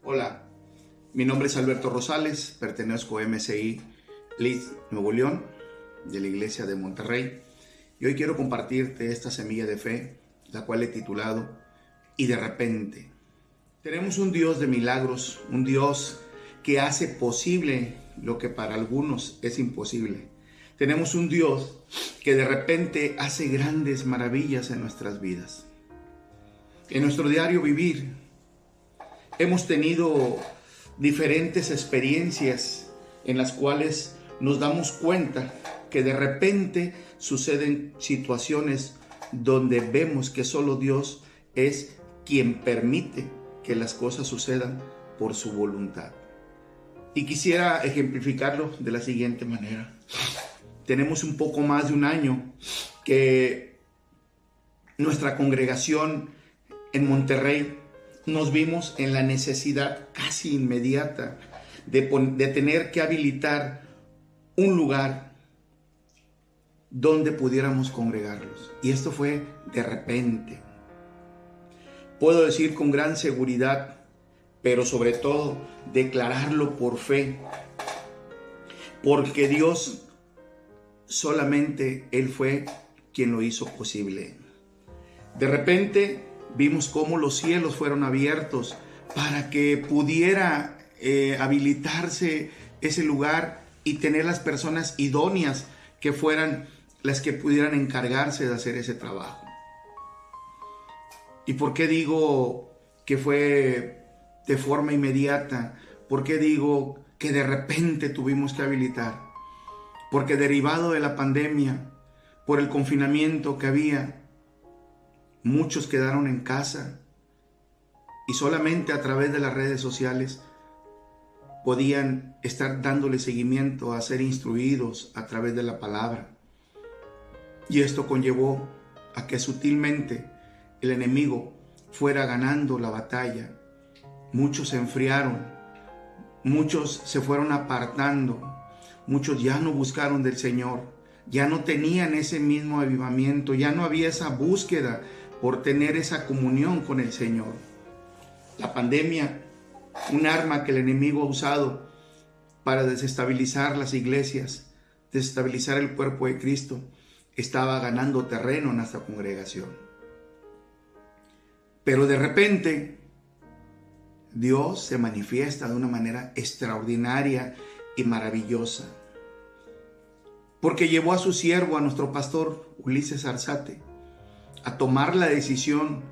Hola, mi nombre es Alberto Rosales, pertenezco a MCI Leeds, Nuevo León, de la Iglesia de Monterrey. Y hoy quiero compartirte esta semilla de fe, la cual he titulado "Y de repente". Tenemos un Dios de milagros, un Dios que hace posible lo que para algunos es imposible. Tenemos un Dios que de repente hace grandes maravillas en nuestras vidas. En nuestro diario vivir hemos tenido diferentes experiencias en las cuales nos damos cuenta que de repente suceden situaciones donde vemos que solo Dios es quien permite que las cosas sucedan por su voluntad. Y quisiera ejemplificarlo de la siguiente manera. Tenemos un poco más de un año que nuestra congregación en Monterrey nos vimos en la necesidad casi inmediata de tener que habilitar un lugar donde pudiéramos congregarlos. Y esto fue de repente. Puedo decir con gran seguridad, pero sobre todo declararlo por fe, porque Dios solamente Él fue quien lo hizo posible. De repente vimos cómo los cielos fueron abiertos para que pudiera habilitarse ese lugar y tener las personas idóneas que fueran las que pudieran encargarse de hacer ese trabajo. ¿Y por qué digo que fue de forma inmediata? ¿Por qué digo que de repente tuvimos que habilitar? Porque derivado de la pandemia, por el confinamiento que había, muchos quedaron en casa y solamente a través de las redes sociales podían estar dándole seguimiento a ser instruidos a través de la palabra. Y esto conllevó a que sutilmente el enemigo fuera ganando la batalla. Muchos se enfriaron, muchos se fueron apartando, muchos ya no buscaron del Señor, ya no tenían ese mismo avivamiento, ya no había esa búsqueda por tener esa comunión con el Señor. La pandemia, un arma que el enemigo ha usado para desestabilizar las iglesias, desestabilizar el cuerpo de Cristo, estaba ganando terreno en nuestra congregación. Pero de repente, Dios se manifiesta de una manera extraordinaria y maravillosa, porque llevó a su siervo, a nuestro pastor Ulises Arzate, a tomar la decisión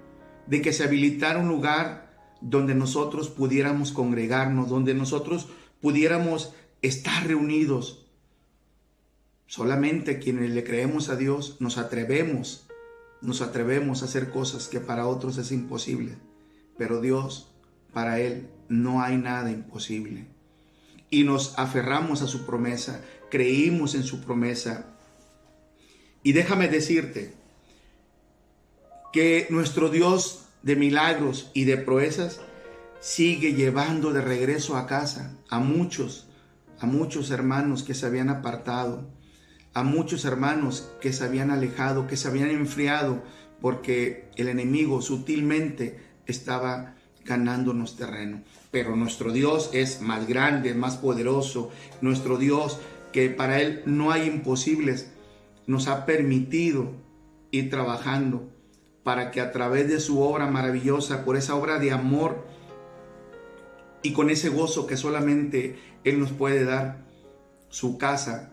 de que se habilitara un lugar donde nosotros pudiéramos congregarnos, donde nosotros pudiéramos estar reunidos. Solamente quienes le creemos a Dios nos atrevemos a hacer cosas que para otros es imposible, pero Dios, para Él no hay nada imposible. Y nos aferramos a su promesa, creímos en su promesa. Y déjame decirte que nuestro Dios de milagros y de proezas sigue llevando de regreso a casa a muchos hermanos que se habían apartado, a muchos hermanos que se habían alejado, que se habían enfriado, porque el enemigo sutilmente estaba ganándonos terreno. Pero nuestro Dios es más grande, más poderoso. Nuestro Dios, que para Él no hay imposibles, nos ha permitido ir trabajando para que a través de su obra maravillosa, por esa obra de amor y con ese gozo que solamente Él nos puede dar, su casa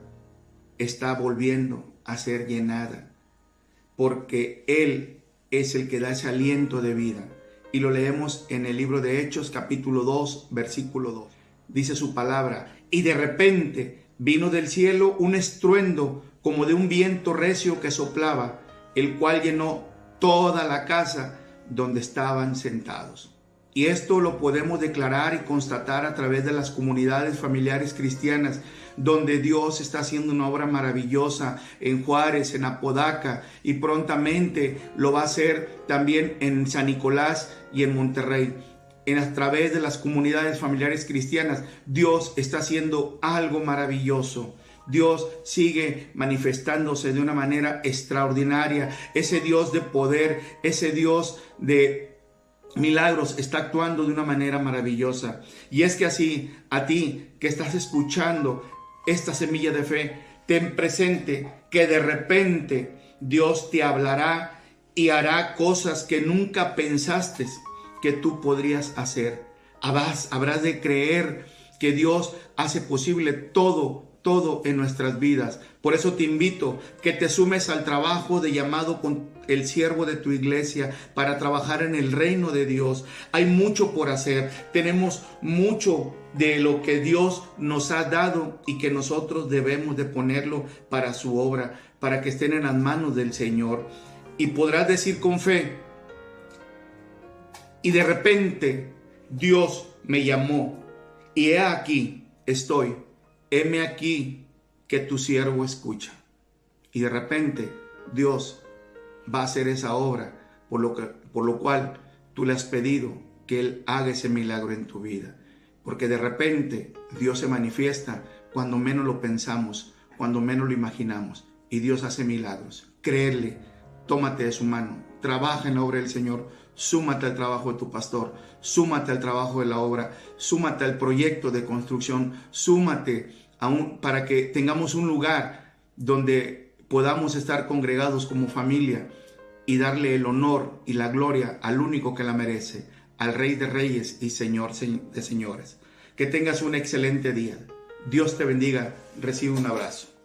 está volviendo a ser llenada, porque Él es el que da ese aliento de vida. Y lo leemos en el libro de Hechos, capítulo 2, versículo 2. Dice su palabra: y de repente vino del cielo un estruendo como de un viento recio que soplaba, el cual llenó toda la casa donde estaban sentados. Y esto lo podemos declarar y constatar a través de las comunidades familiares cristianas, donde Dios está haciendo una obra maravillosa en Juárez, en Apodaca, y prontamente lo va a hacer también en San Nicolás y en Monterrey. A través de las comunidades familiares cristianas, Dios está haciendo algo maravilloso. Dios sigue manifestándose de una manera extraordinaria. Ese Dios de poder, ese Dios de Milagros está actuando de una manera maravillosa. Y es que así, a ti que estás escuchando esta semilla de fe, ten presente que de repente Dios te hablará y hará cosas que nunca pensaste que tú podrías hacer. Habrás de creer que Dios hace posible todo en nuestras vidas. Por eso te invito que te sumes al trabajo de llamado con el siervo de tu iglesia para trabajar en el reino de Dios. Hay mucho por hacer. Tenemos mucho de lo que Dios nos ha dado y que nosotros debemos de ponerlo para su obra, para que estén en las manos del Señor. Y podrás decir con fe, y de repente Dios me llamó y he aquí estoy. Heme aquí que tu siervo escucha. Y de repente Dios va a hacer esa obra por lo cual tú le has pedido que Él haga ese milagro en tu vida. Porque de repente Dios se manifiesta cuando menos lo pensamos, cuando menos lo imaginamos. Y Dios hace milagros. Créele, tómate de su mano, trabaja en la obra del Señor. Súmate al trabajo de tu pastor, súmate al trabajo de la obra, súmate al proyecto de construcción, súmate para que tengamos un lugar donde podamos estar congregados como familia y darle el honor y la gloria al único que la merece, al Rey de Reyes y Señor de Señores. Que tengas un excelente día. Dios te bendiga. Recibe un abrazo.